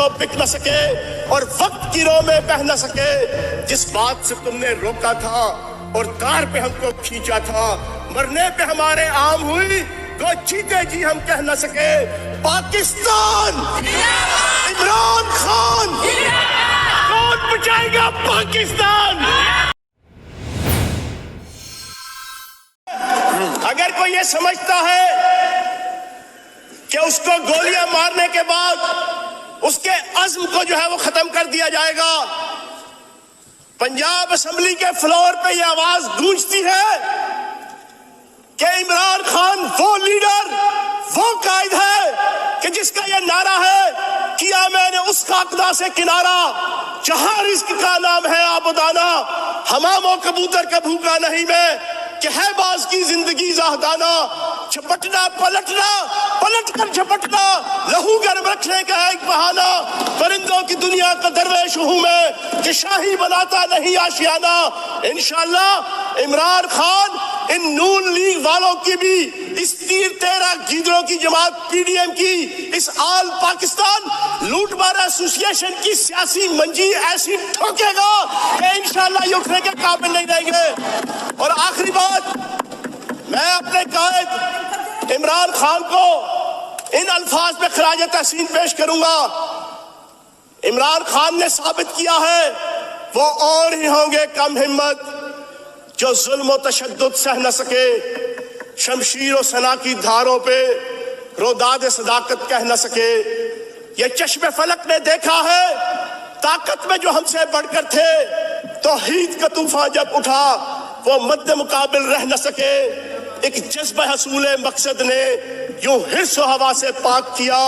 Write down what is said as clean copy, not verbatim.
کو بک نہ سکے اور وقت کی رو میں بہ نہ سکے. جس بات سے تم نے روکا تھا اور کار پہ ہم کو کھینچا تھا, مرنے پہ ہمارے عام ہوئی وہ چیتے جی ہم کہہ نہ سکے. پاکستان, عمران خان, کون بچائے گا پاکستان؟ اگر کوئی یہ سمجھتا ہے کہ اس کو گولیاں مارنے کے بعد اس کے عزم کو جو ہے وہ ختم کر دیا جائے گا, پنجاب اسمبلی کے فلور پہ یہ آواز گونجتی ہے کہ عمران خان وہ لیڈر, وہ قائد ہے کہ جس کا یہ نعرہ ہے کیا میں نے اس خاکدہ سے کنارہ, جہاں رزق کا نام ہے آبادانہ, حمام و کبوتر کا بھوکا نہیں میں کہ ہے باز کی زندگی زاہدانہ. جھپٹنا پلٹنا, پلٹ کر جھپٹنا, لہو گرم رکھنے کا ایک بہانہ, پرندوں کی دنیا کا درویش ہوں میں کہ شاہی بناتا نہیں آشیانہ. انشاءاللہ عمران خان ان نون لیگ والوں کی بھی, اس تیر تیرہ گیدڑوں کی جماعت پی ڈی ایم کی, اس آل پاکستان لوٹ مار ایسوسی ایشن کی سیاسی منجی ایسی ٹھوکے گا کہ انشاءاللہ یہ اٹھنے کے قابل نہیں رہیں گے. اور آخری بات, میں اپنے قائد عمران خان کو ان الفاظ میں خراج تحسین پیش کروں گا. عمران خان نے ثابت کیا ہے وہ اور ہی ہوں گے کم ہمت جو ظلم و تشدد سہ نہ سکے, شمشیر و سنا کی دھاروں پہ روداد صداقت کہہ نہ سکے. یہ چشم فلک نے دیکھا ہے طاقت میں جو ہم سے بڑھ کر تھے, توحید کا طوفان جب اٹھا وہ مد مقابل رہ نہ سکے. ایک جذبہ حصول مقصد نے یوں حرص و ہوا سے پاک کیا